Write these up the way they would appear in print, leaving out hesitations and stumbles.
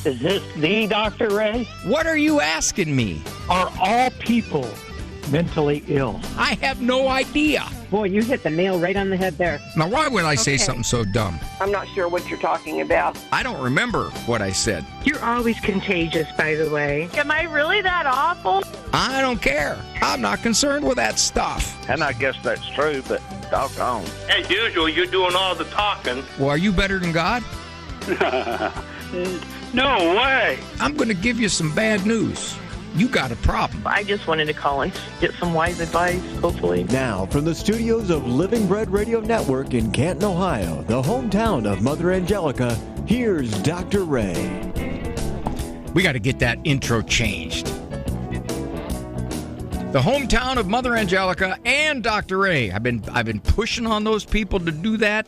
Is this the Dr. Ray? What are you asking me? Are all people mentally ill? I have no idea. Boy, you hit the nail right on the head there. Now, why would I say something so dumb? I'm not sure what you're talking about. I don't remember what I said. You're always contagious, by the way. Am I really that awful? I don't care. I'm not concerned with that stuff. And I guess that's true, but doggone. As usual, you're doing all the talking. Well, are you better than God? No way. I'm going to give you some bad news. You got a problem. I just wanted to call and get some wise advice, hopefully. Now, from the studios of Living Bread Radio Network in Canton, Ohio, the hometown of Mother Angelica, here's Dr. Ray. We got to get that intro changed. The hometown of Mother Angelica and Dr. Ray. I've been pushing on those people to do that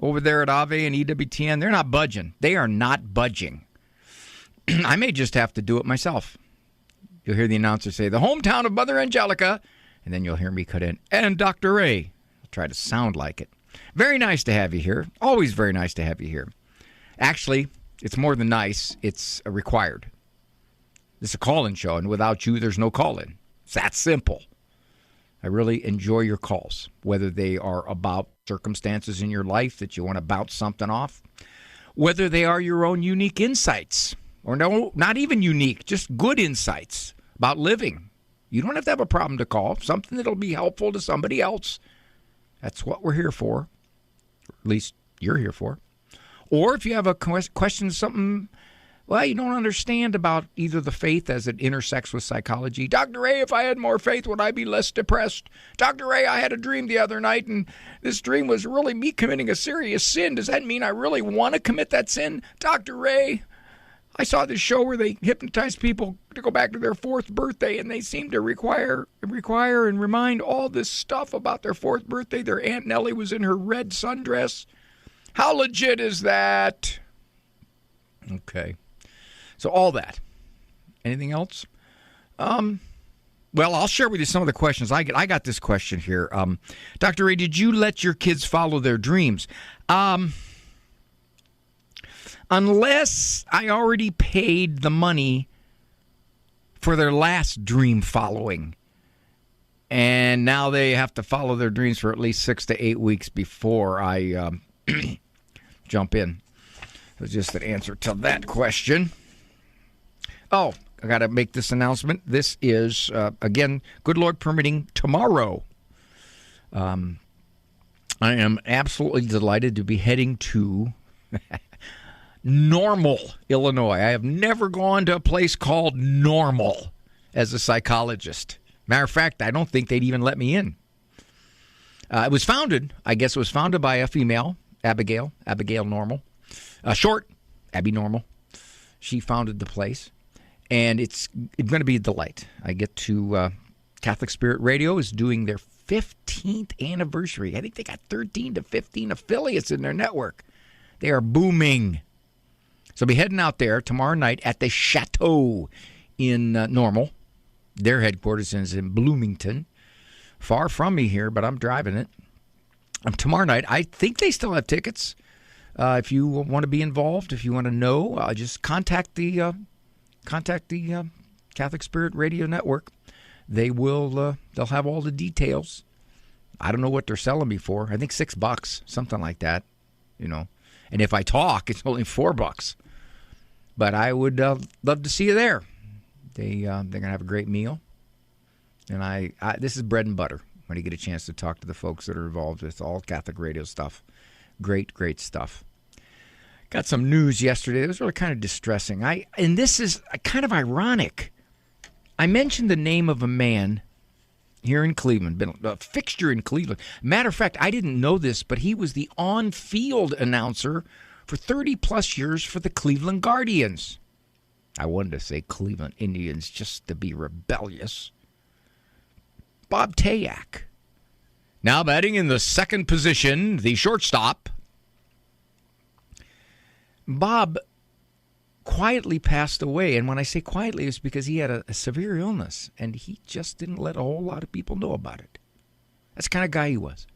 over there at AVE and EWTN. They're not budging. They are not budging. I may just have to do it myself. You'll hear the announcer say, the hometown of Mother Angelica, and then you'll hear me cut in, and Dr. Ray. I'll try to sound like it. Very nice to have you here. Always very nice to have you here. Actually, it's more than nice. It's required. This is a call-in show, and without you, there's no call-in. It's that simple. I really enjoy your calls, whether they are about circumstances in your life that you want to bounce something off, whether they are your own unique insights, or no, not even unique, just good insights about living. You don't have to have a problem to call, something that'll be helpful to somebody else. That's what we're here for, or at least you're here for. Or if you have a question, something, well, you don't understand about either the faith as it intersects with psychology. Dr. Ray, if I had more faith, would I be less depressed? Dr. Ray, I had a dream the other night, and this dream was really me committing a serious sin. Does that mean I really want to commit that sin? Dr. Ray, I saw this show where they hypnotize people to go back to their fourth birthday, and they seem to require and remind all this stuff about their fourth birthday. Their Aunt Nellie was in her red sundress. How legit is that? Okay. So all that. Anything else? Well, I'll share with you some of the questions. I got this question here. Dr. Ray, did you let your kids follow their dreams? Unless I already paid the money for their last dream following. And now they have to follow their dreams for at least 6 to 8 weeks before I jump in. So just an answer to that question. Oh, I got to make this announcement. This is, again, good Lord permitting, tomorrow. I am absolutely delighted to be heading to Normal, Illinois. I have never gone to a place called Normal as a psychologist. Matter of fact, I don't think they'd even let me in. It was founded by a female, Abigail Normal. Short, Abby Normal. She founded the place. And it's going to be a delight. I get to, Catholic Spirit Radio is doing their 15th anniversary. I think they got 13 to 15 affiliates in their network. They are booming. So I'll be heading out there tomorrow night at the Chateau in Normal. Their headquarters is in Bloomington. Far from me here, but I'm driving it. Tomorrow night, I think they still have tickets. If you want to be involved, if you want to know, just contact the Catholic Spirit Radio Network. They'll have all the details. I don't know what they're selling me for. I think $6, something like that, And if I talk, it's only $4. But I would love to see you there. They're gonna have a great meal, and I this is bread and butter when you get a chance to talk to the folks that are involved with all Catholic radio stuff. Great stuff. Got some news yesterday. It was really kind of distressing. And this is kind of ironic. I mentioned the name of a man here in Cleveland, been a fixture in Cleveland. Matter of fact, I didn't know this, but he was the on-field announcer for 30-plus years for the Cleveland Guardians. I wanted to say Cleveland Indians just to be rebellious. Bob Tayak. Now batting in the second position, the shortstop. Bob quietly passed away, and when I say quietly, it's because he had a severe illness, and he just didn't let a whole lot of people know about it. That's the kind of guy he was.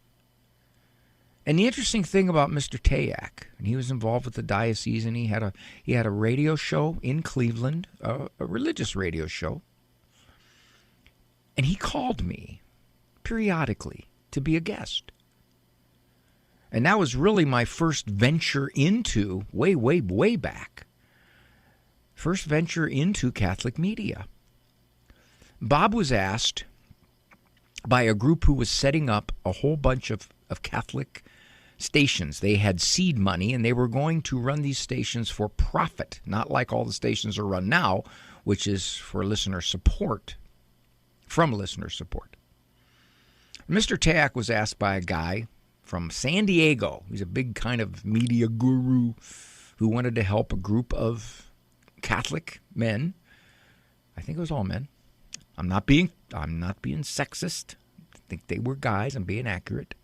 And the interesting thing about Mr. Tayak, and he was involved with the diocese, and he had a radio show in Cleveland, a religious radio show. And he called me periodically to be a guest. And that was really my first venture into, way back, first venture into Catholic media. Bob was asked by a group who was setting up a whole bunch of Catholic stations. They had seed money, and they were going to run these stations for profit, not like all the stations are run now, which is for listener support, from listener support. Mr. Tack was asked by a guy from San Diego. He's a big kind of media guru who wanted to help a group of Catholic men. I think it was all men. I'm not being sexist. I think they were guys. I'm being accurate.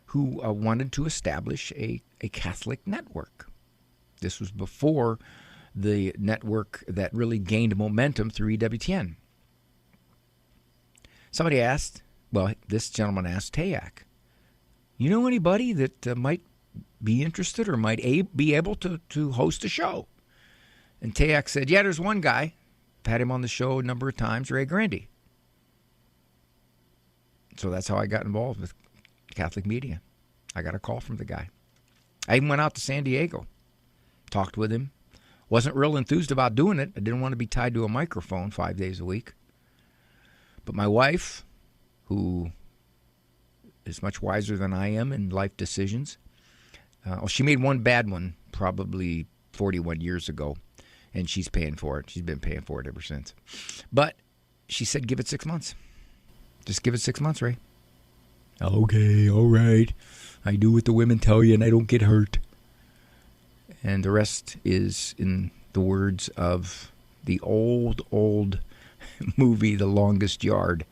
Who wanted to establish a Catholic network. This was before the network that really gained momentum through EWTN. Somebody asked, this gentleman asked Tayak, you know anybody that might be interested or might be able to host a show? And Tayak said, yeah, there's one guy. I've had him on the show a number of times, Ray Guarendi. So that's how I got involved with Catholic media. I got a call from the guy. I even went out to San Diego, talked with him. Wasn't real enthused about doing it. I didn't want to be tied to a microphone 5 days a week. But my wife, who is much wiser than I am in life decisions, she made one bad one probably 41 years ago, and she's paying for it. She's been paying for it ever since. But she said, give it 6 months. Just give it 6 months, Ray. Okay, all right. I do what the women tell you, and I don't get hurt. And the rest is in the words of the old movie, The Longest Yard.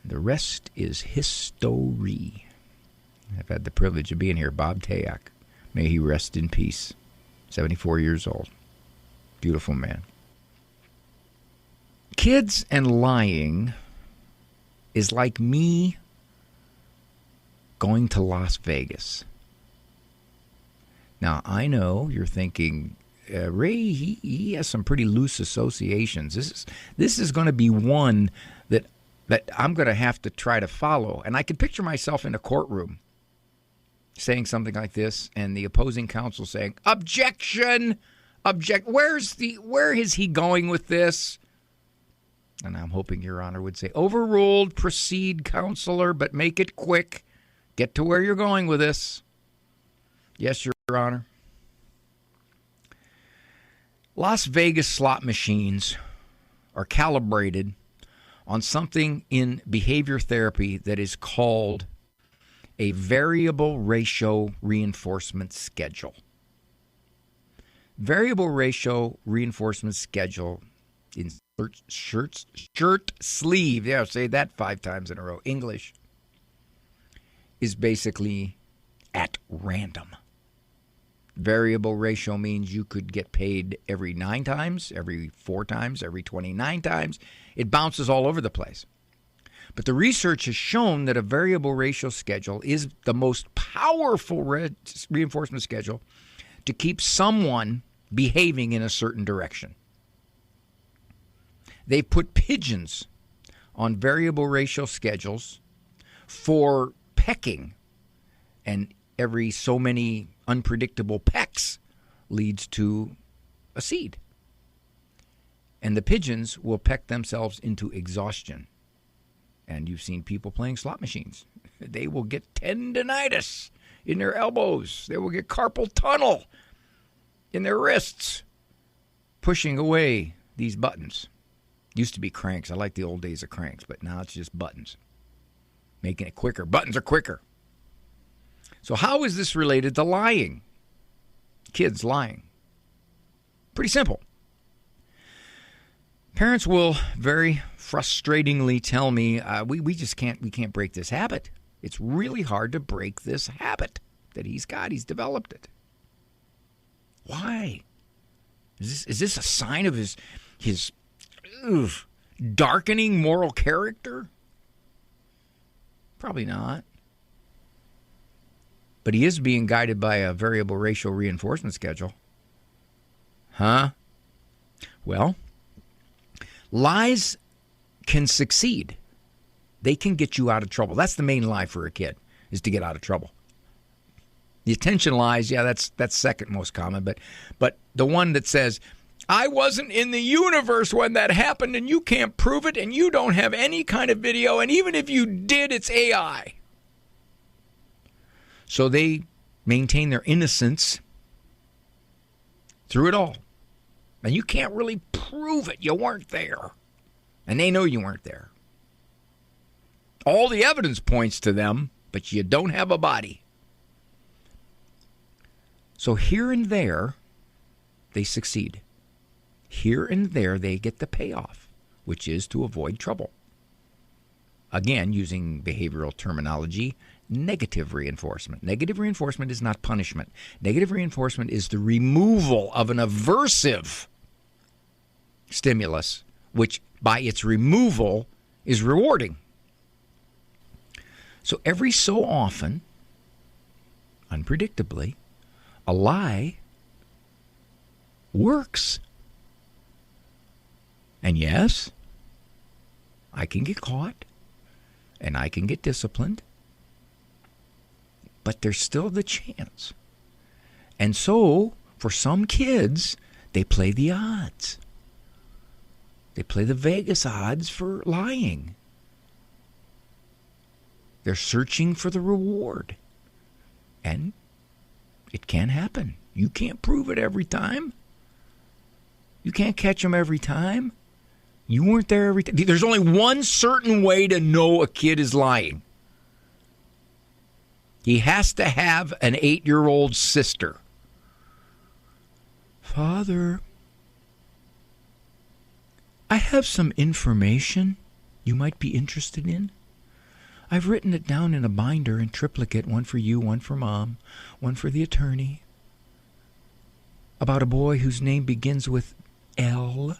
The rest is history. I've had the privilege of being here. Bob Tayak. May he rest in peace. 74 years old. Beautiful man. Kids and lying is like me going to Las Vegas. Now, I know you're thinking, Ray, he has some pretty loose associations. This is going to be one that I'm going to have to try to follow. And I can picture myself in a courtroom saying something like this, and the opposing counsel saying, objection, object. Where is he going with this? And I'm hoping Your Honor would say, overruled, proceed, counselor, but make it quick. Get to where you're going with this. Yes, Your Honor. Las Vegas slot machines are calibrated on something in behavior therapy that is called a variable ratio reinforcement schedule. Variable ratio reinforcement schedule in shirt sleeve, yeah, say that 5 times in a row, English, is basically at random. Variable ratio means you could get paid every 9 times, every 4 times, every 29 times. It bounces all over the place. But the research has shown that a variable ratio schedule is the most powerful reinforcement schedule to keep someone behaving in a certain direction. They put pigeons on variable ratio schedules for pecking, and every so many unpredictable pecks leads to a seed. And the pigeons will peck themselves into exhaustion. And you've seen people playing slot machines. They will get tendinitis in their elbows. They will get carpal tunnel in their wrists, pushing away these buttons. Used to be cranks. I like the old days of cranks, but now it's just buttons. Making it quicker. Buttons are quicker. So how is this related to lying? Kids lying. Pretty simple. Parents will very frustratingly tell me, we can't break this habit. It's really hard to break this habit that he's got. He's developed it. Why? Is this a sign of his darkening moral character? Probably not. But he is being guided by a variable ratio reinforcement schedule. Huh? Well, lies can succeed. They can get you out of trouble. That's the main lie for a kid, is to get out of trouble. The attention lies, yeah, that's second most common. But the one that says, I wasn't in the universe when that happened, and you can't prove it, and you don't have any kind of video, and even if you did, it's AI. So they maintain their innocence through it all. And you can't really prove it. You weren't there. And they know you weren't there. All the evidence points to them, but you don't have a body. So here and there, they succeed. Here and there, they get the payoff, which is to avoid trouble. Again, using behavioral terminology, negative reinforcement. Negative reinforcement is not punishment. Negative reinforcement is the removal of an aversive stimulus, which by its removal is rewarding. So every so often, unpredictably, a lie works. And yes, I can get caught and I can get disciplined, but there's still the chance. And so, for some kids, they play the odds. They play the Vegas odds for lying. They're searching for the reward. And it can happen. You can't prove it every time. You can't catch them every time. You weren't there every time. There's only one certain way to know a kid is lying. He has to have an 8-year-old sister. Father, I have some information you might be interested in. I've written it down in a binder in triplicate, one for you, one for Mom, one for the attorney, about a boy whose name begins with L.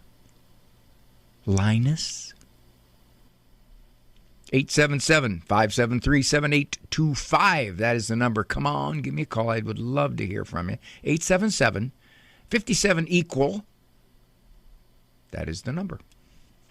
Linus. 877-573-7825. That is the number. Come on, give me a call. I would love to hear from you. 877-57-EQUAL. That is the number.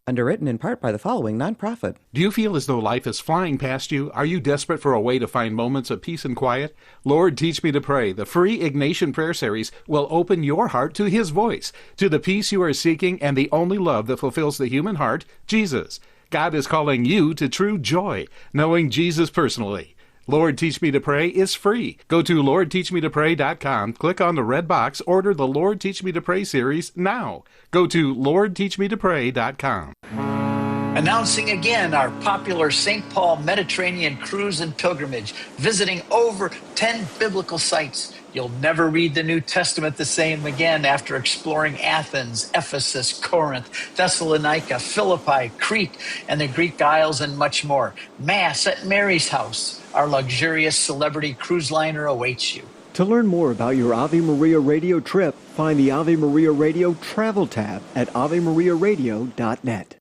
Underwritten in part by the following nonprofit. Do you feel as though life is flying past you? Are you desperate for a way to find moments of peace and quiet? Lord, Teach Me to Pray, the free Ignatian Prayer Series, will open your heart to His voice, to the peace you are seeking and the only love that fulfills the human heart, Jesus. God is calling you to true joy, knowing Jesus personally. Lord, Teach Me to Pray is free. Go to LordTeachMeToPray.com, click on the red box, order the Lord Teach Me to Pray series now. Go to LordTeachMeToPray.com. Announcing again our popular St. Paul Mediterranean cruise and pilgrimage, visiting over 10 biblical sites. You'll never read the New Testament the same again after exploring Athens, Ephesus, Corinth, Thessalonica, Philippi, Crete, and the Greek Isles, and much more. Mass at Mary's house. Our luxurious celebrity cruise liner awaits you. To learn more about your Ave Maria Radio trip, find the Ave Maria Radio Travel tab at AveMariaRadio.net.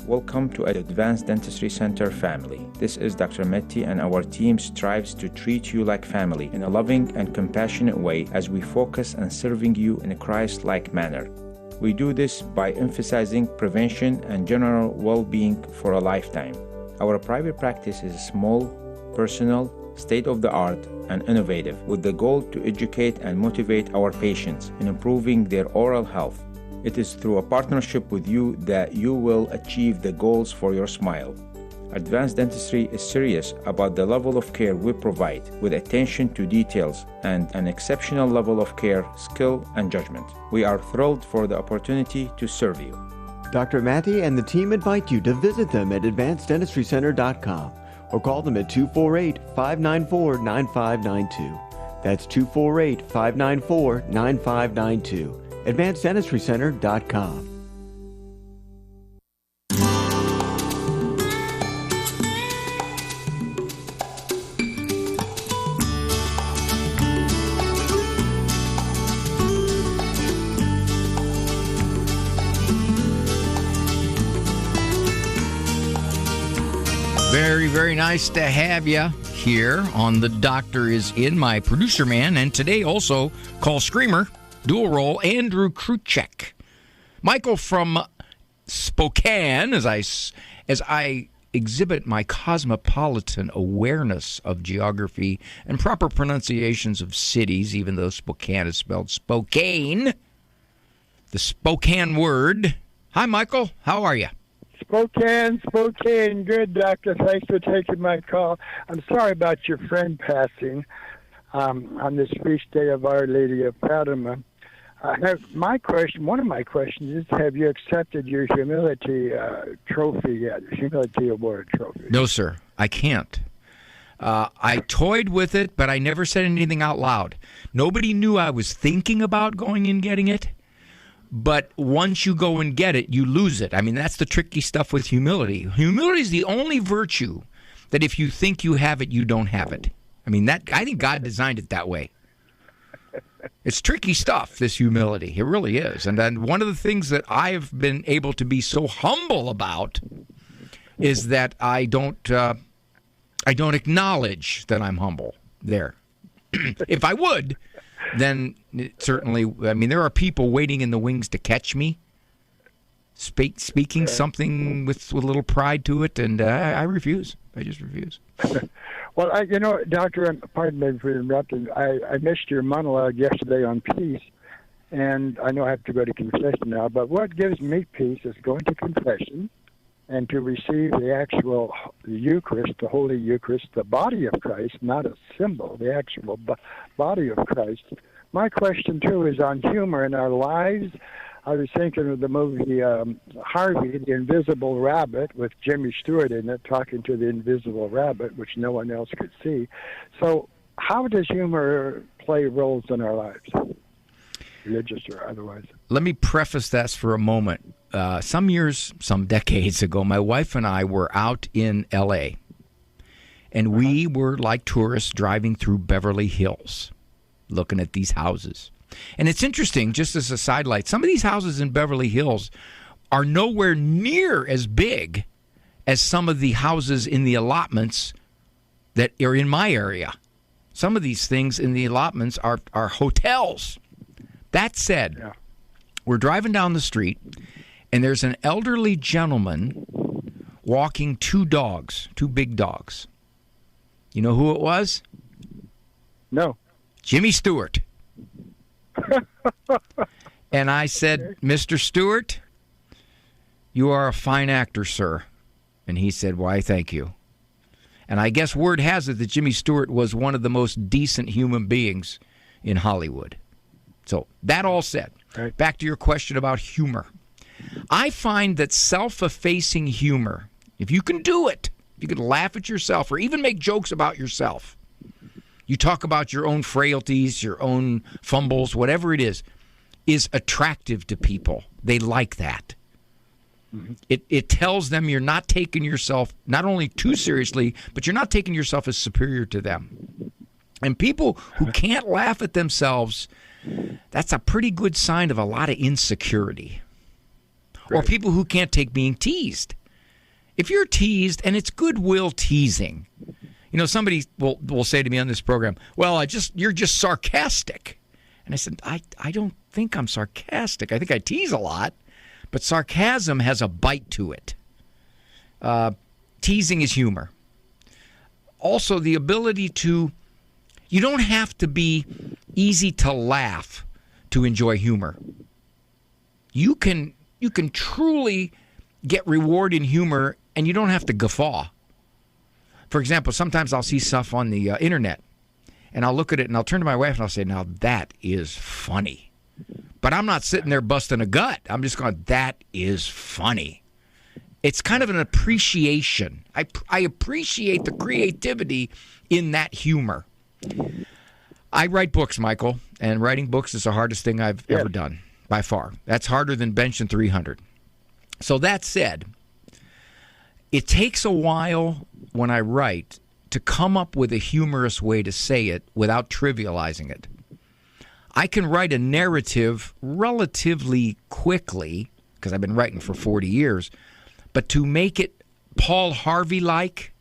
Welcome to Advanced Dentistry Center family. This is Dr. Metti, and our team strives to treat you like family in a loving and compassionate way as we focus on serving you in a Christ-like manner. We do this by emphasizing prevention and general well-being for a lifetime. Our private practice is small, personal, state-of-the-art, and innovative, with the goal to educate and motivate our patients in improving their oral health. It is through a partnership with you that you will achieve the goals for your smile. Advanced Dentistry is serious about the level of care we provide, with attention to details and an exceptional level of care, skill, and judgment. We are thrilled for the opportunity to serve you. Dr. Matty and the team invite you to visit them at AdvancedDentistryCenter.com or call them at 248-594-9592. That's 248-594-9592. AdvancedDentistryCenter.com. Very, very nice to have you here on The Doctor Is In, my producer man, and today also call Screamer, dual role, Andrew Kruchek. Michael from Spokane, as I exhibit my cosmopolitan awareness of geography and proper pronunciations of cities, even though Spokane is spelled Spokane, the Spokane word. Hi, Michael. How are you? Spokane. Good, Doctor. Thanks for taking my call. I'm sorry about your friend passing on this feast day of Our Lady of Fatima. One of my questions is, have you accepted your humility trophy yet? Humility award trophy? No, sir. I can't. I toyed with it, but I never said anything out loud. Nobody knew I was thinking about going and getting it. But once you go and get it, you lose it. I mean, that's the tricky stuff with humility. Humility is the only virtue that if you think you have it, you don't have it. I mean, I think God designed it that way. It's tricky stuff, this humility. It really is. And then one of the things that I've been able to be so humble about is that I don't acknowledge that I'm humble there. If I would, then certainly, I mean, there are people waiting in the wings to catch me, speaking something with a little pride to it, and I refuse. I just refuse. Well, Doctor, pardon me for interrupting. I missed your monologue yesterday on peace, and I know I have to go to confession now, but what gives me peace is going to confession and to receive the actual Eucharist, the Holy Eucharist, the body of Christ, not a symbol, the actual body of Christ. My question, too, is on humor in our lives. I was thinking of the movie Harvey, the Invisible Rabbit, with Jimmy Stewart in it, talking to the invisible rabbit, which no one else could see. So how does humor play roles in our lives, religious or otherwise? Let me preface that for a moment. Some decades ago, my wife and I were out in L.A., and we were like tourists driving through Beverly Hills, looking at these houses. And it's interesting, just as a sidelight, some of these houses in Beverly Hills are nowhere near as big as some of the houses in the allotments that are in my area. Some of these things in the allotments are hotels. That said, we're driving down the street, and there's an elderly gentleman walking two big dogs. You know who it was? No. Jimmy Stewart. And I said, Mr. Stewart, you are a fine actor, sir. And he said, why, thank you. And I guess word has it that Jimmy Stewart was one of the most decent human beings in Hollywood. So that all said, back to your question about humor. I find that self-effacing humor, if you can do it, you can laugh at yourself or even make jokes about yourself. You talk about your own frailties, your own fumbles, whatever it is attractive to people. They like that. Mm-hmm. It tells them you're not taking yourself not only too seriously, but you're not taking yourself as superior to them. And people who can't laugh at themselves, that's a pretty good sign of a lot of insecurity. Right. Or people who can't take being teased. If you're teased, and it's goodwill teasing, somebody will say to me on this program, well, you're just sarcastic. And I said, I don't think I'm sarcastic. I think I tease a lot, but sarcasm has a bite to it. Teasing is humor. Also, the ability you don't have to be easy to laugh to enjoy humor. You can truly get reward in humor, and you don't have to guffaw. For example, sometimes I'll see stuff on the internet, and I'll look at it, and I'll turn to my wife, and I'll say, now that is funny. But I'm not sitting there busting a gut. I'm just going, that is funny. It's kind of an appreciation. I appreciate the creativity in that humor. I write books, Michael, and writing books is the hardest thing I've ever done, by far. That's harder than benching 300. So that said, it takes a while when I write to come up with a humorous way to say it without trivializing it. I can write a narrative relatively quickly, because I've been writing for 40 years, but to make it Paul Harvey-like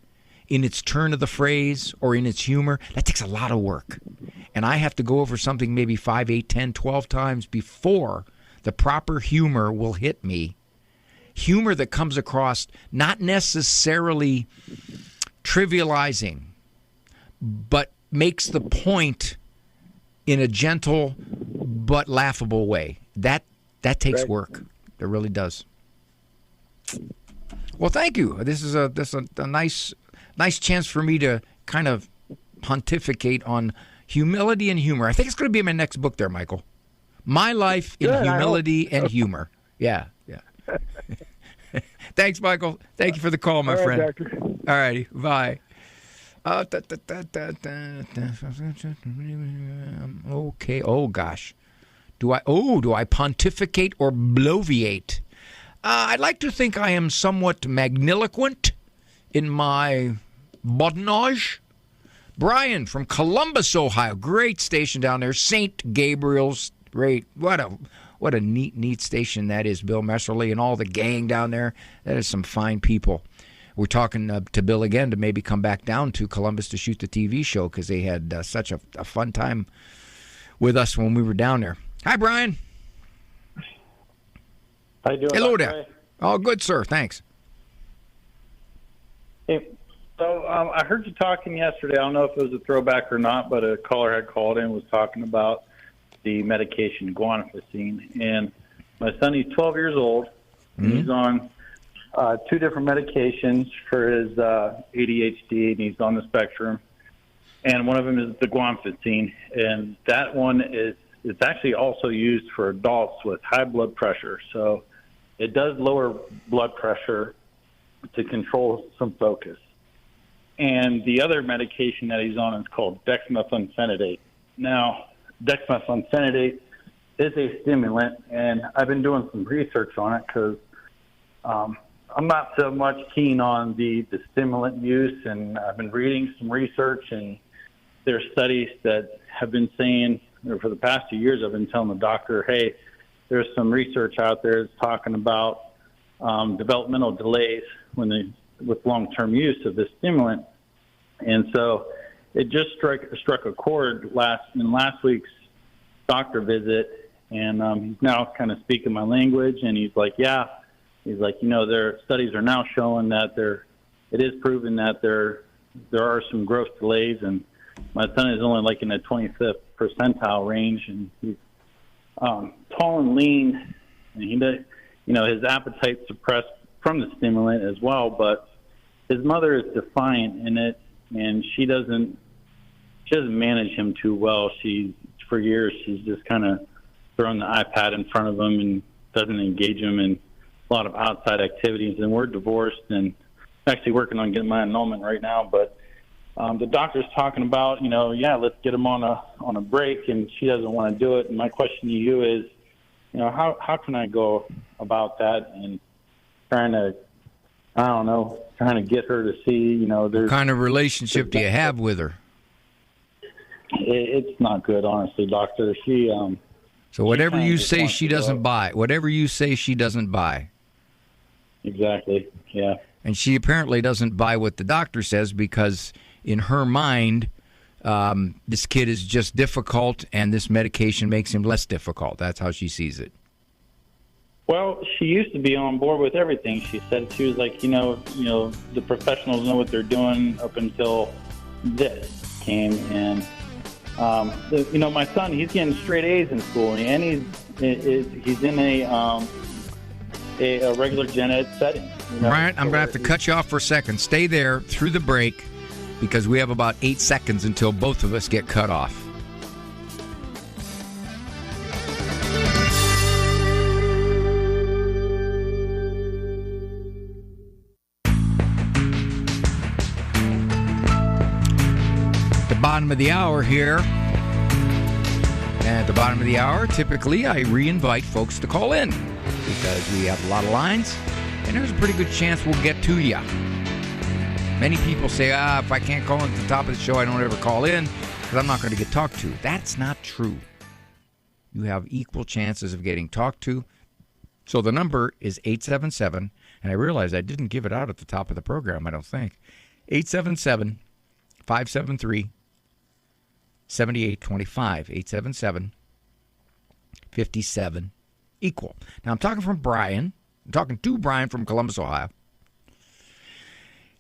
in its turn of the phrase or in its humor, that takes a lot of work. And I have to go over something maybe 5, 8, 10, 12 times before the proper humor will hit me. Humor that comes across not necessarily trivializing, but makes the point in a gentle but laughable way. That takes work. It really does. Well, thank you. This is a nice chance for me to kind of pontificate on humility and humor. I think it's going to be in my next book there, Michael. My Life in Humility and Humor. Yeah. Thanks, Michael. Thank you for the call, my friend. Doctor. All righty. Bye. Okay. Oh, gosh. Do I pontificate or bloviate? I'd like to think I am somewhat magniloquent in my badinage. Brian from Columbus, Ohio. Great station down there. St. Gabriel's. Great. What a neat station that is, Bill Messerly and all the gang down there. That is some fine people. We're talking to Bill again to maybe come back down to Columbus to shoot the TV show because they had such a fun time with us when we were down there. Hi, Brian. How you doing? Hello there. Oh, good, sir. Thanks. Hey, so I heard you talking yesterday. I don't know if it was a throwback or not, but a caller had called in and was talking about the medication guanfacine. And my son, he's 12 years old. Mm-hmm. He's on 2 different medications for his ADHD, and he's on the spectrum. And one of them is the guanfacine, and that one it's actually also used for adults with high blood pressure. So it does lower blood pressure to control some focus. And the other medication that he's on is called dexmethylphenidate. Now, dexmethylphenidate is a stimulant, and I've been doing some research on it because I'm not so much keen on the stimulant use, and I've been reading some research, and there's studies that have been saying, or for the past 2 years, I've been telling the doctor, hey, there's some research out there that's talking about developmental delays with long-term use of this stimulant. And so it just struck a chord in last week's doctor visit, and he's now kind of speaking my language, and he's like, yeah. He's like, their studies are now showing that it is proven that there are some growth delays, and my son is only like in the 25th percentile range, and he's tall and lean, and he does, his appetite's suppressed from the stimulant as well, but his mother is defiant in it, and she doesn't manage him too well. For years, she's just kind of thrown the iPad in front of him and doesn't engage him in a lot of outside activities, and we're divorced, and I'm actually working on getting my annulment right now, but the doctor's talking about, let's get him on a break, and she doesn't want to do it. And my question to you is, how can I go about that and trying to get her to see, there's... What kind of relationship do you have with her? It's not good, honestly, doctor. So whatever you say she doesn't buy. Whatever you say she doesn't buy. Exactly, yeah. And she apparently doesn't buy what the doctor says because in her mind, this kid is just difficult and this medication makes him less difficult. That's how she sees it. Well, she used to be on board with everything. She said she was like, the professionals know what they're doing up until this came. And, my son, he's getting straight A's in school, and he's in a regular gen ed setting. Brian, I'm going to have to cut you off for a second. Stay there through the break because we have about 8 seconds until both of us get cut off. The bottom of the hour here. And at the bottom of the hour, typically I re-invite folks to call in because we have a lot of lines, and there's a pretty good chance we'll get to you. Many people say, if I can't call in at the top of the show, I don't ever call in because I'm not going to get talked to. That's not true. You have equal chances of getting talked to. So the number is 877, and I realized I didn't give it out at the top of the program, I don't think. 877-573-7825. 877-57-EQUAL. Now, I'm talking from Brian. I'm talking to Brian from Columbus, Ohio.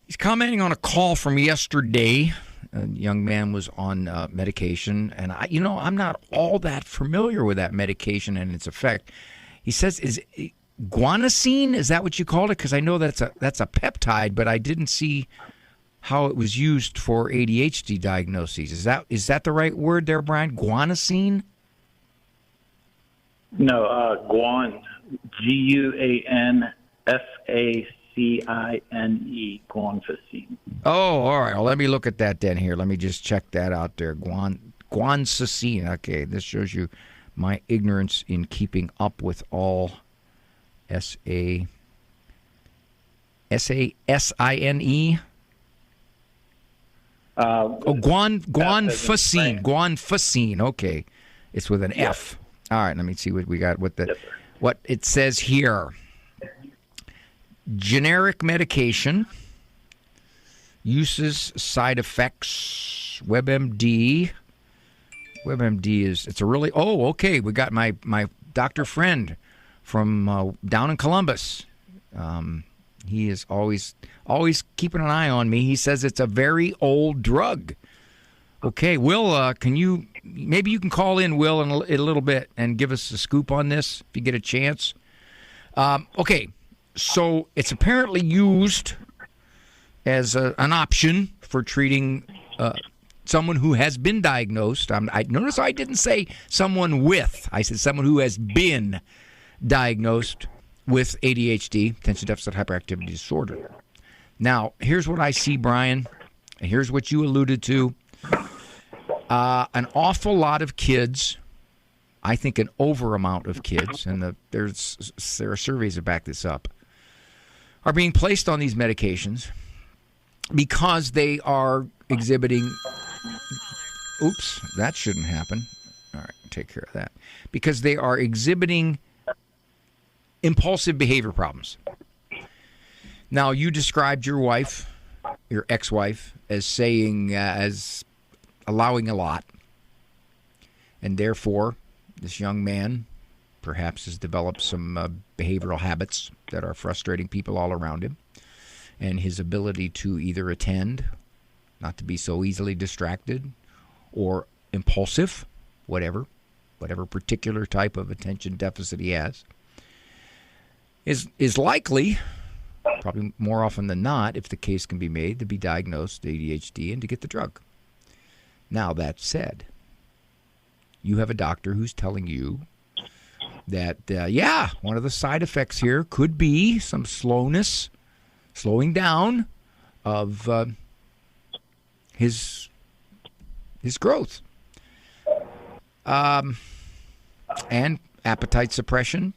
He's commenting on a call from yesterday. A young man was on medication, and I'm not all that familiar with that medication and its effect. He says, "Is guanosine? Is that what you called it? Because I know that's a peptide, but I didn't see how it was used for ADHD diagnoses. Is that the right word there, Brian? Guanosine? No, guan, Guanfacine, guanfacine. Oh, all right. Well, let me look at that then here. Let me just check that out there. Guanosine. Okay, this shows you my ignorance in keeping up with all S-A-S-I-N-E. Guanfacine. Guanfacine. Okay, it's with an F. All right. Let me see what we got. What it says here. Generic medication. Uses, side effects. WebMD. WebMD it's a really. Oh, okay. We got my doctor friend from down in Columbus. He is always keeping an eye on me. He says it's a very old drug. Okay, Will, maybe you can call in, Will, in a little bit and give us a scoop on this if you get a chance. Okay, so it's apparently used as an option for treating someone who has been diagnosed. I notice I didn't say someone with. I said someone who has been diagnosed with ADHD, attention deficit hyperactivity disorder. Now, here's what I see, Brian. Here's what you alluded to. An awful lot of kids, I think an over amount of kids, and there are surveys that back this up, are being placed on these medications because they are exhibiting. Oops, that shouldn't happen. All right, take care of that. Because they are exhibiting impulsive behavior problems. Now, you described your wife, your ex-wife, as saying, as allowing a lot. And therefore, this young man perhaps has developed some behavioral habits that are frustrating people all around him. And his ability to either attend, not to be so easily distracted, or impulsive, whatever particular type of attention deficit he has, is likely, probably more often than not, if the case can be made, to be diagnosed ADHD and to get the drug. Now, that said, you have a doctor who's telling you that, one of the side effects here could be some slowing down of his growth. And appetite suppression,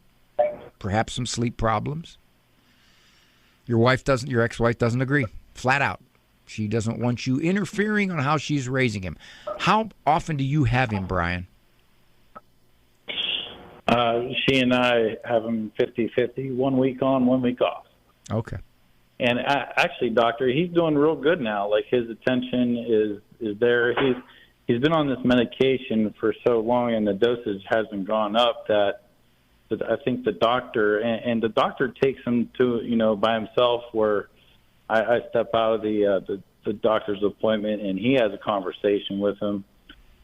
perhaps some sleep problems. Your ex-wife doesn't agree, flat out. She doesn't want you interfering on how she's raising him. How often do you have him, Brian? She and I have him 50-50, 1 week on, 1 week off. Okay. And actually, doctor, he's doing real good now. Like, his attention is there. He's been on this medication for so long, and the dosage hasn't gone up that I think the doctor, and the doctor takes him to, by himself, where I step out of the doctor's appointment and he has a conversation with him.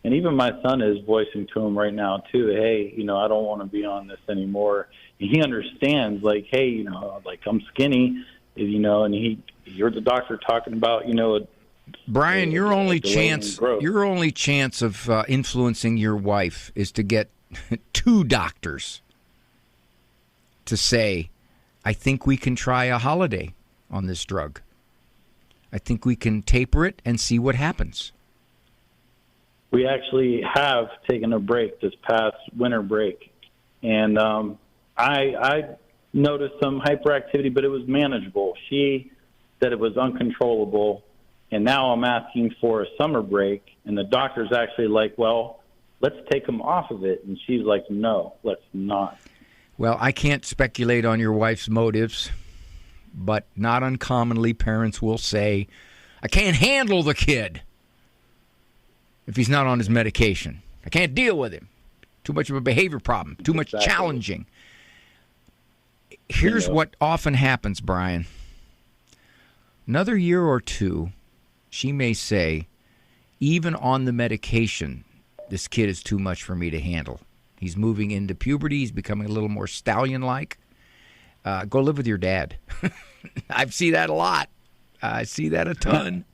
And even my son is voicing to him right now too, hey, I don't want to be on this anymore. And he understands, like, hey, like, I'm skinny, and you're the doctor talking about, Brian, your only chance of influencing your wife is to get two doctors to say, I think we can try a holiday on this drug. I think we can taper it and see what happens. We actually have taken a break this past winter break, and I noticed some hyperactivity, but it was manageable. She said it was uncontrollable, and now I'm asking for a summer break, and the doctor's actually like, well, let's take him off of it. And she's like, no, let's not. Well, I can't speculate on your wife's motives, but not uncommonly parents will say, I can't handle the kid if he's not on his medication. I can't deal with him. Too much of a behavior problem. Too much challenging. Here's what often happens, Brian. Another year or two, she may say, even on the medication, this kid is too much for me to handle. He's moving into puberty. He's becoming a little more stallion-like. Go live with your dad. I see that a lot. I see that a ton.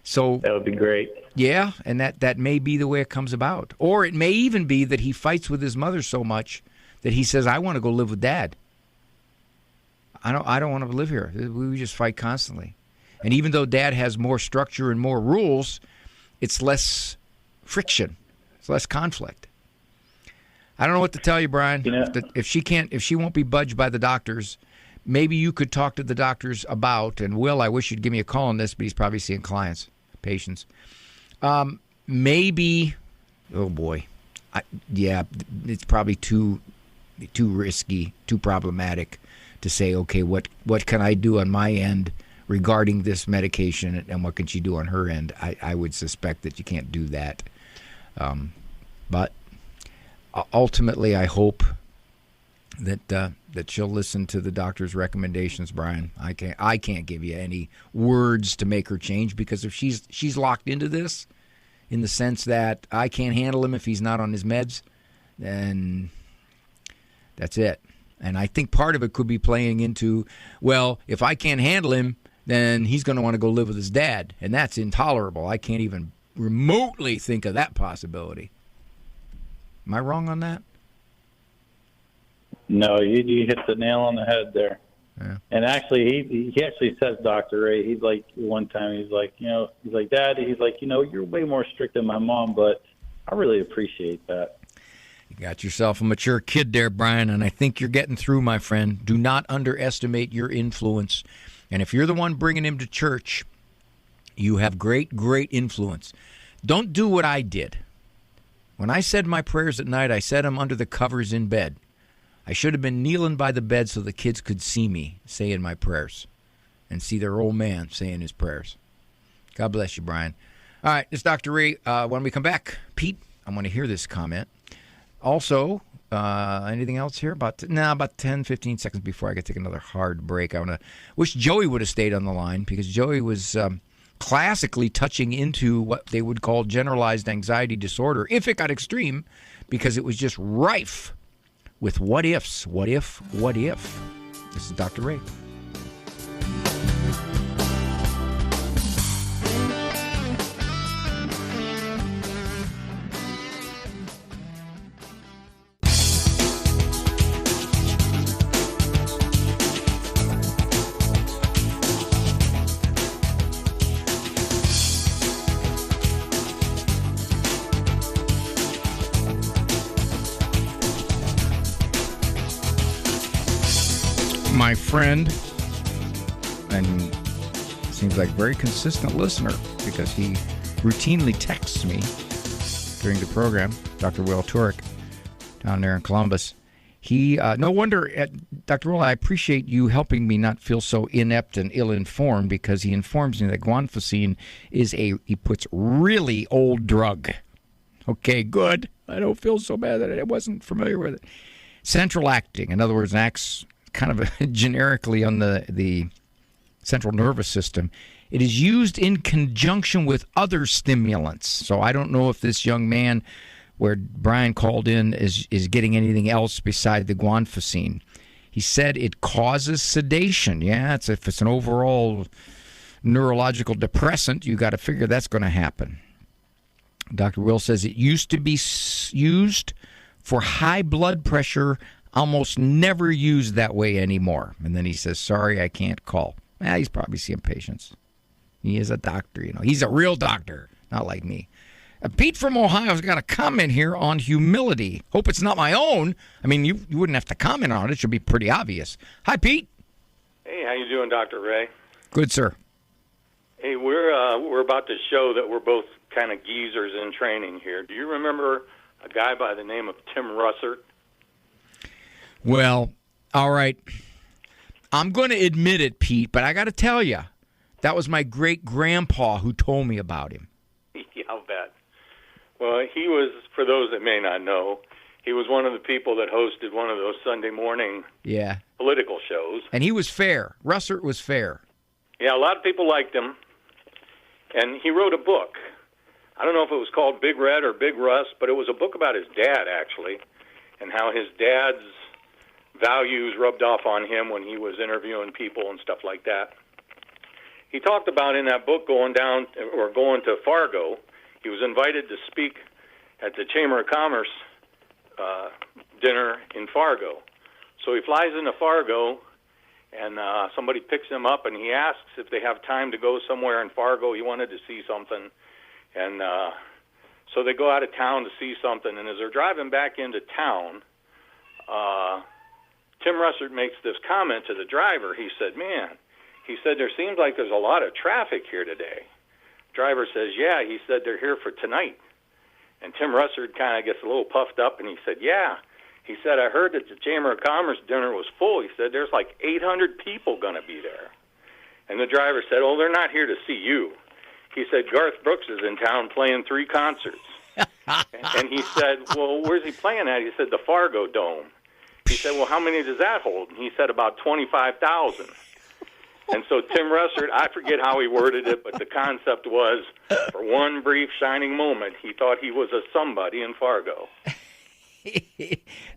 So that would be great. Yeah, and that may be the way it comes about. Or it may even be that he fights with his mother so much that he says, I want to go live with Dad. I don't want to live here. We just fight constantly. And even though Dad has more structure and more rules, it's less friction. It's less conflict. I don't know what to tell you, Brian. If she won't be budged by the doctors, maybe you could talk to the doctors about, and Will, I wish you'd give me a call on this, but he's probably seeing patients. Maybe, oh boy, it's probably too risky, too problematic to say, okay, what can I do on my end regarding this medication, and what can she do on her end? I would suspect that you can't do that. But ultimately, I hope that she'll listen to the doctor's recommendations, Brian. I can't give you any words to make her change, because if she's locked into this in the sense that I can't handle him if he's not on his meds, then that's it. And I think part of it could be playing into, well, if I can't handle him, then he's going to want to go live with his dad, and that's intolerable. I can't even remotely think of that possibility. Am I wrong on that? No, you hit the nail on the head there. Yeah. And actually, he actually says, Dr. Ray, he's like, one time, he's like, Dad, he's like, you're way more strict than my mom, but I really appreciate that. You got yourself a mature kid there, Brian, and I think you're getting through, my friend. Do not underestimate your influence. And if you're the one bringing him to church, you have great, great influence. Don't do what I did. When I said my prayers at night, I said them under the covers in bed. I should have been kneeling by the bed so the kids could see me saying my prayers and see their old man saying his prayers. God bless you, Brian. All right, it's Dr. Ray. When we come back, Pete, I want to hear this comment. Also, anything else here? About 10, 15 seconds before I get to take another hard break. I want to wish Joey would have stayed on the line, because Joey was classically touching into what they would call generalized anxiety disorder, if it got extreme, because it was just rife with what ifs. What if? What if? This is Dr. Ray. My friend, and seems like a very consistent listener, because he routinely texts me during the program, Dr. Will Turek, down there in Columbus. He, no wonder, Dr. Will, I appreciate you helping me not feel so inept and ill-informed, because he informs me that guanfacine is he puts really old drug. Okay, good. I don't feel so bad that I wasn't familiar with it. Central acting, in other words, acts kind of generically on the central nervous system. It is used in conjunction with other stimulants. So I don't know if this young man, where Brian called in, is getting anything else beside the guanfacine. He said it causes sedation. Yeah, if it's an overall neurological depressant, you got to figure that's going to happen. Dr. Will says it used to be used for high blood pressure, almost never used that way anymore. And then he says, sorry, I can't call. He's probably seeing patients. He is a doctor, He's a real doctor, not like me. Pete from Ohio's got a comment here on humility. Hope it's not my own. I mean, you wouldn't have to comment on it. It should be pretty obvious. Hi, Pete. Hey, how you doing, Dr. Ray? Good, sir. Hey, we're about to show that we're both kind of geezers in training here. Do you remember a guy by the name of Tim Russert? Well, all right. I'm going to admit it, Pete, but I got to tell you, That was my great-grandpa who told me about him. Yeah, I'll bet. Well, he was, for those that may not know, he was one of the people that hosted one of those Sunday morning political shows. And he was fair. Russert was fair. Yeah, a lot of people liked him. And he wrote a book. I don't know if it was called Big Red or Big Russ, but it was a book about his dad, actually, and how his dad's values rubbed off on him when he was interviewing people and stuff like that. He talked about in that book going to Fargo. He was invited to speak at the Chamber of Commerce dinner in Fargo. So he flies into Fargo, and somebody picks him up, and he asks if they have time to go somewhere in Fargo. He wanted to see something. And so they go out of town to see something, and as they're driving back into town, Tim Russert makes this comment to the driver. He said, there seems like there's a lot of traffic here today. Driver says, yeah. He said, they're here for tonight. And Tim Russert kind of gets a little puffed up, and he said, yeah. He said, I heard that the Chamber of Commerce dinner was full. He said, there's like 800 people going to be there. And the driver said, oh, they're not here to see you. He said, Garth Brooks is in town playing 3 concerts. And he said, well, where's he playing at? He said, the Fargo Dome. He said, well, how many does that hold? And he said, about 25,000. And so Tim Russert, I forget how he worded it, but the concept was, for one brief shining moment, he thought he was a somebody in Fargo.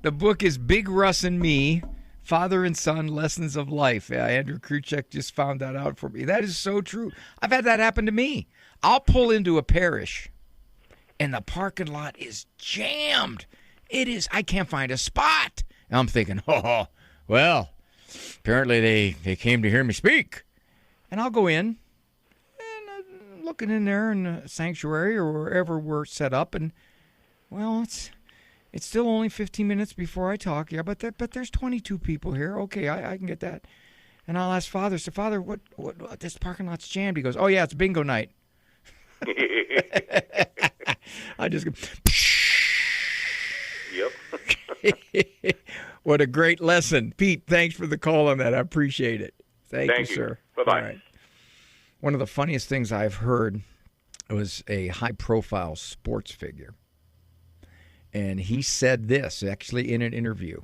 The book is Big Russ and Me, Father and Son, Lessons of Life. Yeah, Andrew Kruchek just found that out for me. That is so true. I've had that happen to me. I'll pull into a parish, and the parking lot is jammed. It is. I can't find a spot. And I'm thinking, oh, well, apparently they came to hear me speak. And I'll go in, and I'm looking in there in the sanctuary or wherever we're set up, and, well, it's still only 15 minutes before I talk. Yeah, but there's 22 people here. Okay, I can get that. And I'll ask Father, so Father, what this parking lot's jammed. He goes, oh, yeah, it's bingo night. I just go, Yep. What a great lesson. Pete, thanks for the call on that. I appreciate it. Thank you, sir. Bye-bye. All right. One of the funniest things I've heard was a high-profile sports figure. And he said this, actually, in an interview.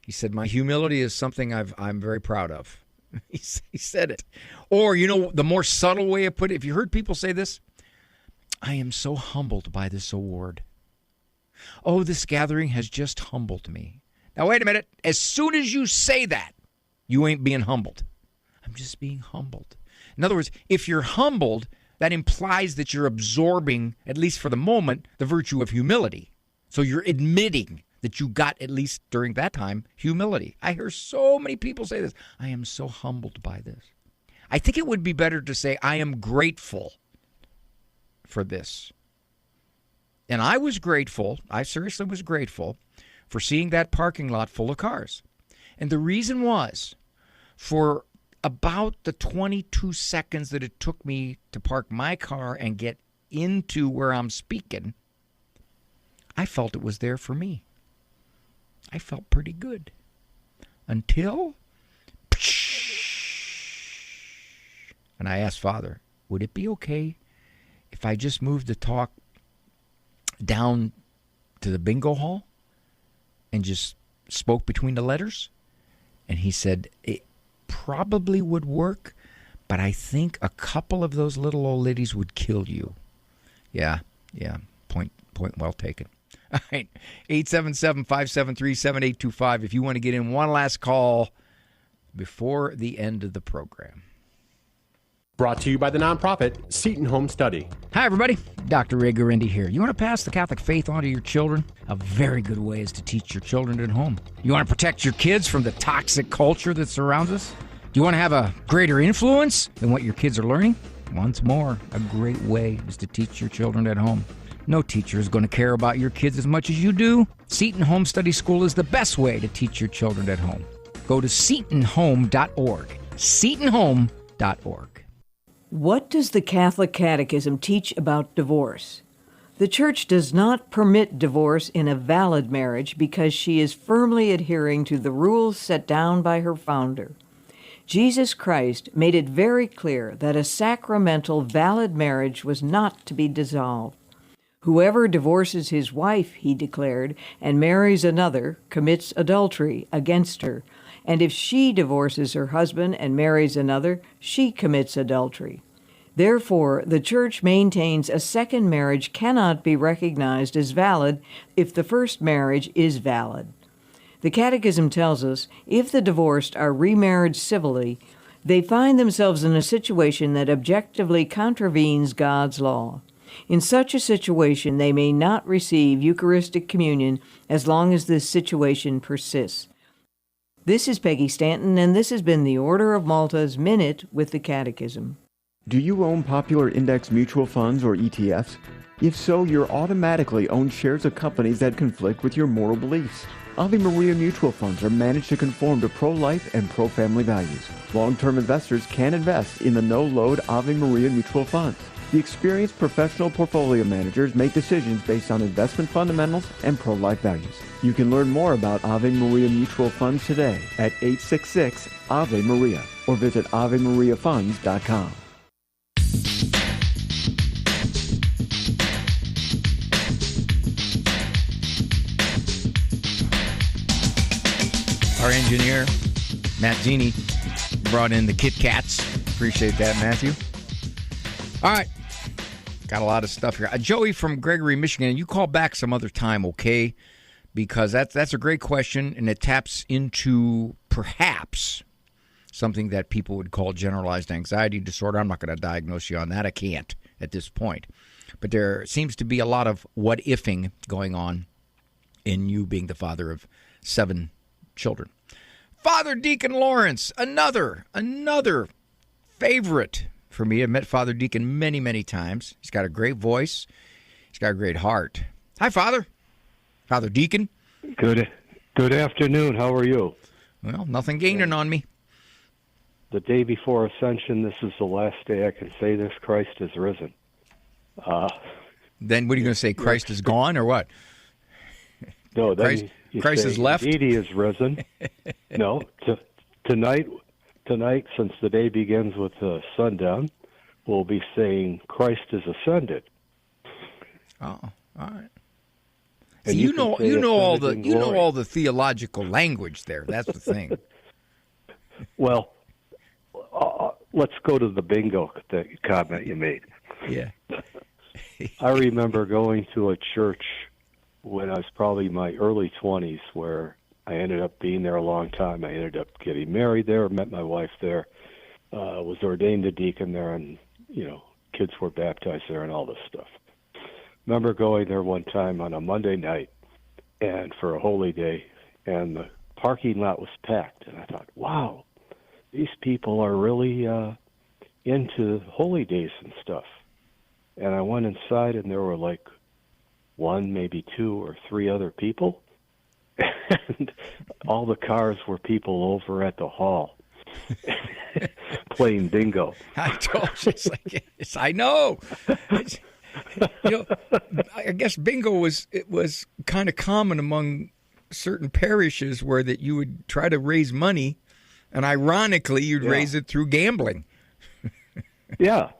He said, my humility is something I'm very proud of. He said it. Or, the more subtle way of putting it, if you heard people say this, I am so humbled by this award. Oh, this gathering has just humbled me. Now, wait a minute. As soon as you say that, you ain't being humbled. I'm just being humbled. In other words, if you're humbled, that implies that you're absorbing, at least for the moment, the virtue of humility. So you're admitting that you got, at least during that time, humility. I hear so many people say this. I am so humbled by this. I think it would be better to say, I am grateful for this. And I was grateful, I seriously was grateful, for seeing that parking lot full of cars. And the reason was, for about the 22 seconds that it took me to park my car and get into where I'm speaking, I felt it was there for me. I felt pretty good. Until, and I asked Father, would it be okay if I just moved the talk down to the bingo hall and just spoke between the letters? And he said, it probably would work, but I think a couple of those little old ladies would kill you. Yeah, point well taken. All right, 877-573-7825 if you want to get in one last call before the end of the program. Brought to you by the nonprofit Seton Home Study. Hi, everybody. Dr. Ray Guarendi here. You want to pass the Catholic faith on to your children? A very good way is to teach your children at home. You want to protect your kids from the toxic culture that surrounds us? Do you want to have a greater influence than what your kids are learning? Once more, a great way is to teach your children at home. No teacher is going to care about your kids as much as you do. Seton Home Study School is the best way to teach your children at home. Go to setonhome.org. setonhome.org. What does the Catholic Catechism teach about divorce? The Church does not permit divorce in a valid marriage because she is firmly adhering to the rules set down by her founder. Jesus Christ made it very clear that a sacramental, valid marriage was not to be dissolved. Whoever divorces his wife, he declared, and marries another commits adultery against her, and if she divorces her husband and marries another, she commits adultery. Therefore, the Church maintains a second marriage cannot be recognized as valid if the first marriage is valid. The Catechism tells us if the divorced are remarried civilly, they find themselves in a situation that objectively contravenes God's law. In such a situation, they may not receive Eucharistic communion as long as this situation persists. This is Peggy Stanton, and this has been the Order of Malta's Minute with the Catechism. Do you own popular index mutual funds or ETFs? If so, you're automatically own shares of companies that conflict with your moral beliefs. Ave Maria mutual funds are managed to conform to pro-life and pro-family values. Long-term investors can invest in the no-load Ave Maria mutual funds. The experienced professional portfolio managers make decisions based on investment fundamentals and pro-life values. You can learn more about Ave Maria mutual funds today at 866 Ave Maria or visit AveMariaFunds.com. Our engineer, Matt Zini, brought in the Kit Kats. Appreciate that, Matthew. All right. Got a lot of stuff here. Joey from Gregory, Michigan, you call back some other time, okay? Because that's a great question, and it taps into perhaps something that people would call generalized anxiety disorder. I'm not going to diagnose you on that. I can't at this point. But there seems to be a lot of what-ifing going on in you being the father of 7 children. Father Deacon Lawrence, another favorite for me. I've met Father Deacon many, many times. He's got a great voice. He's got a great heart. Hi, Father. Father Deacon. Good afternoon. How are you? Well, nothing gaining on me. The day before Ascension, this is the last day I can say this, Christ is risen. Then what are you going to say, Christ is gone or what? No, then Christ is left? Indeed, he is risen. No, tonight, since the day begins with sundown, we'll be saying Christ is ascended. Oh, all right. And See, you know all the theological language there. That's the thing. Well, let's go to the bingo comment you made. Yeah. I remember going to a church when I was probably in my early 20s, where I ended up being there a long time. I ended up getting married there, met my wife there, was ordained a deacon there, and, kids were baptized there and all this stuff. Remember going there one time on a Monday night and for a holy day, and the parking lot was packed. And I thought, wow, these people are really into holy days and stuff. And I went inside, and there were like 1, maybe 2 or 3 other people. And all the cars were people over at the hall playing bingo. I told you, I know. I guess bingo was kind of common among certain parishes where that you would try to raise money, and ironically, you'd raise it through gambling. Yeah,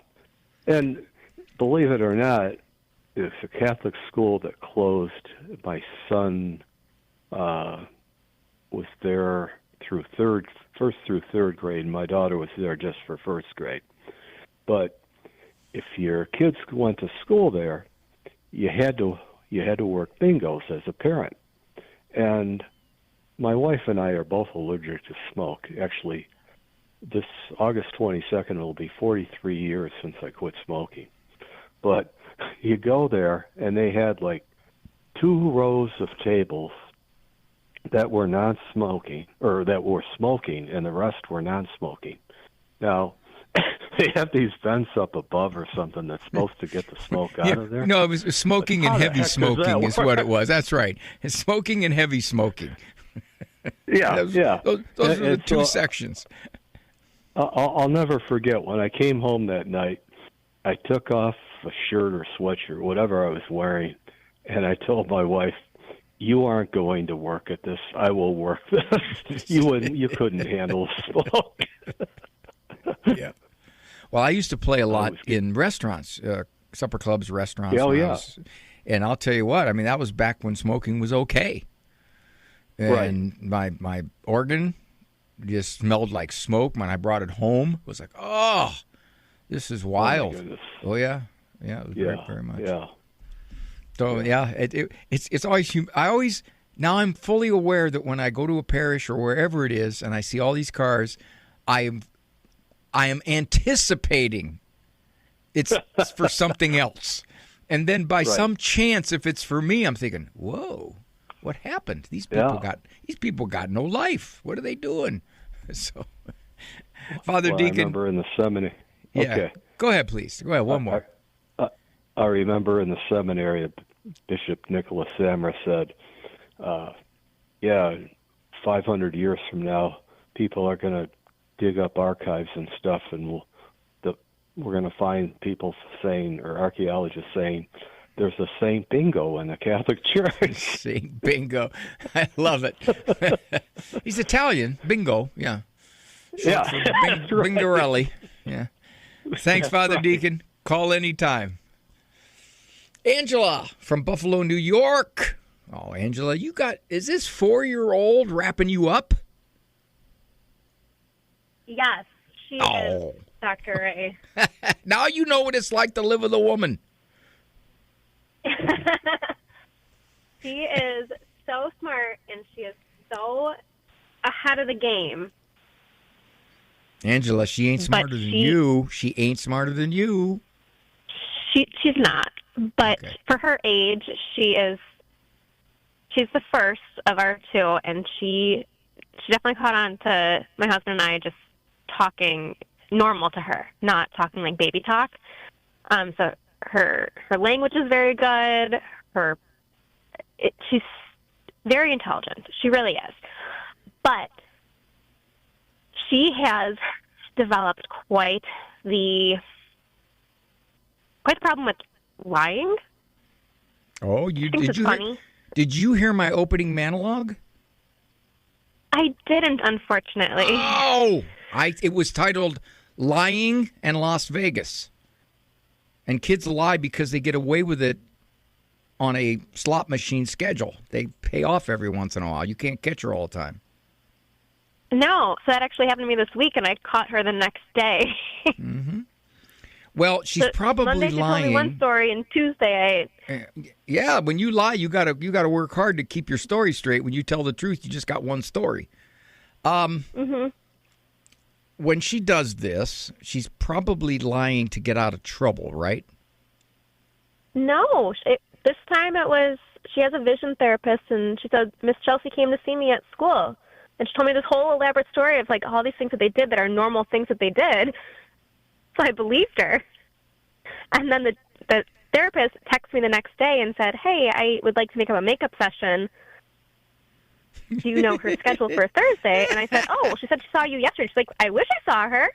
and believe it or not, it's a Catholic school that closed. My son was there through first through third grade, and my daughter was there just for first grade. But if your kids went to school there, you had to work bingos as a parent. And my wife and I are both allergic to smoke. Actually, this August 22nd will be 43 years since I quit smoking. But you go there, and they had like 2 rows of tables that were non-smoking, or that were smoking, and the rest were non-smoking. Now, they have these vents up above or something that's supposed to get the smoke out of there. No, it was smoking and heavy smoking is what it was. That's right. It's smoking and heavy smoking. Yeah, Those are the 2 sections. I'll never forget when I came home that night, I took off a shirt or sweatshirt, whatever I was wearing, and I told my wife, you aren't going to work at this. I will work this. You couldn't handle smoke. Yeah. Well, I used to play a lot in restaurants, supper clubs, restaurants. Oh, yeah. And I'll tell you what, I mean, that was back when smoking was okay. And my organ just smelled like smoke. When I brought it home, it was like, oh, this is wild. Oh, yeah. Yeah, it was very, very much. Yeah. So, it's always, now I'm fully aware that when I go to a parish or wherever it is and I see all these cars, I am anticipating it's for something else. And then by some chance, if it's for me, I'm thinking, whoa, what happened? These people got no life. What are they doing? So, Father Deacon. I remember in the seminary. Yeah. Okay. Go ahead, please. Go ahead, one more. I remember in the seminary, Bishop Nicholas Samra said, 500 years from now, people are going to dig up archives and stuff, and we're going to find people saying, or archaeologists saying, there's a Saint Bingo in the Catholic Church. Saint Bingo. I love it. He's Italian. Bingo, yeah. Yeah. Bingarelli. Yeah. Thanks, Father Deacon. Call anytime. Angela from Buffalo, New York. Oh, Angela, is this 4-year-old wrapping you up? Yes, she is, Dr. Ray. Now you know what it's like to live with a woman. She is so smart, and she is so ahead of the game. Angela, she ain't smarter than you. She ain't smarter than you. She's not. But for her age, she's the first of our two, and she definitely caught on to my husband and I just talking normal to her, not talking like baby talk. So her language is very good. She's very intelligent. She really is. But she has developed quite the problem with lying. Oh, did you hear my opening monologue? I didn't, unfortunately. Oh, it was titled "Lying and Las Vegas," and kids lie because they get away with it on a slot machine schedule. They pay off every once in a while. You can't catch her all the time. No, so that actually happened to me this week, and I caught her the next day. Mm-hmm. Well, she's probably Monday she lying. told me one story, and Tuesday Yeah, when you lie, you gotta work hard to keep your story straight. When you tell the truth, you just got one story. When she does this, she's probably lying to get out of trouble, right? No, this time it was, she has a vision therapist, and she said, Miss Chelsea came to see me at school, and she told me this whole elaborate story of like all these things that they did that are normal things that they did. So I believed her. And then the therapist texted me the next day and said, hey, I would like to make up a makeup session. Do you know her schedule for Thursday? And I said, oh, well, she said she saw you yesterday. She's like, I wish I saw her.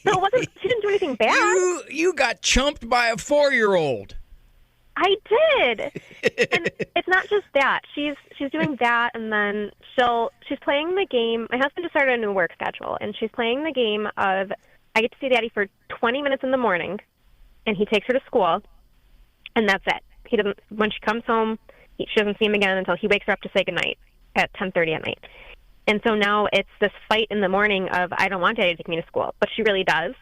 So she didn't do anything bad. You got chumped by a 4-year-old. I did. And it's not just that. She's doing that, and then she's playing the game. My husband just started a new work schedule, and she's playing the game of, I get to see Daddy for 20 minutes in the morning, and he takes her to school, and that's it. He doesn't. When she comes home, she doesn't see him again until he wakes her up to say goodnight at 10:30 at night. And so now it's this fight in the morning of, I don't want Daddy to take me to school, but she really does.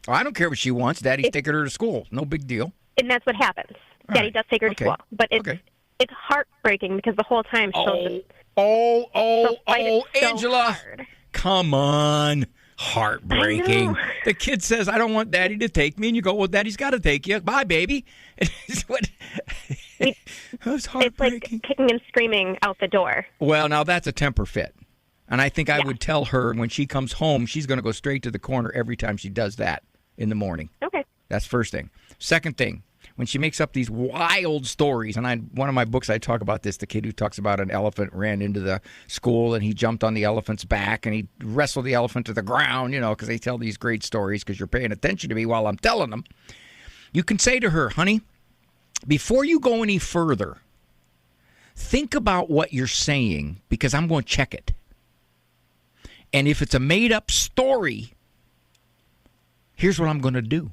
Oh, I don't care what she wants. Daddy's taking her to school. No big deal. And that's what happens. Daddy does take her to school, but it's heartbreaking because the whole time she'll just Angela, come on. Heartbreaking. The kid says, I don't want Daddy to take me, and you go, well, Daddy's got to take you. Bye, baby. It's like kicking and screaming out the door. Well, now that's a temper fit. And I think I would tell her when she comes home, she's going to go straight to the corner every time she does that in the morning. Okay. That's first thing. Second thing, when she makes up these wild stories, and one of my books I talk about this, the kid who talks about an elephant ran into the school and he jumped on the elephant's back and he wrestled the elephant to the ground, because they tell these great stories because you're paying attention to me while I'm telling them. You can say to her, honey, before you go any further, think about what you're saying, because I'm going to check it. And if it's a made-up story, here's what I'm going to do.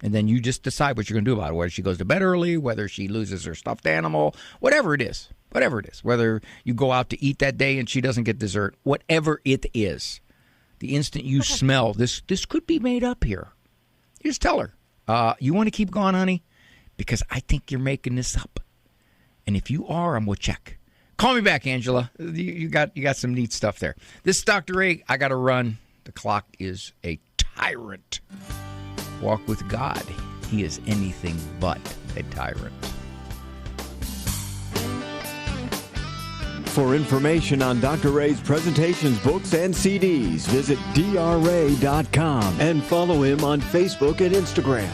And then you just decide what you're going to do about it, whether she goes to bed early, whether she loses her stuffed animal, whatever it is, whether you go out to eat that day and she doesn't get dessert, whatever it is. The instant you smell, this could be made up here. You just tell her, you want to keep going, honey? Because I think you're making this up. And if you are, I'm going to check. Call me back, Angela. You got some neat stuff there. This is Dr. Ray. I got to run. The clock is a tyrant. Walk with God. He is anything but a tyrant. For information on Dr. Ray's presentations, books, and CDs, visit drray.com and follow him on Facebook and Instagram.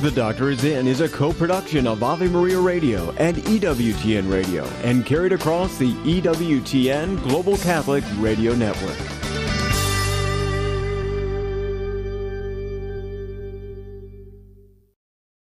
The Doctor Is In is a co-production of Ave Maria Radio and EWTN Radio and carried across the EWTN Global Catholic Radio Network.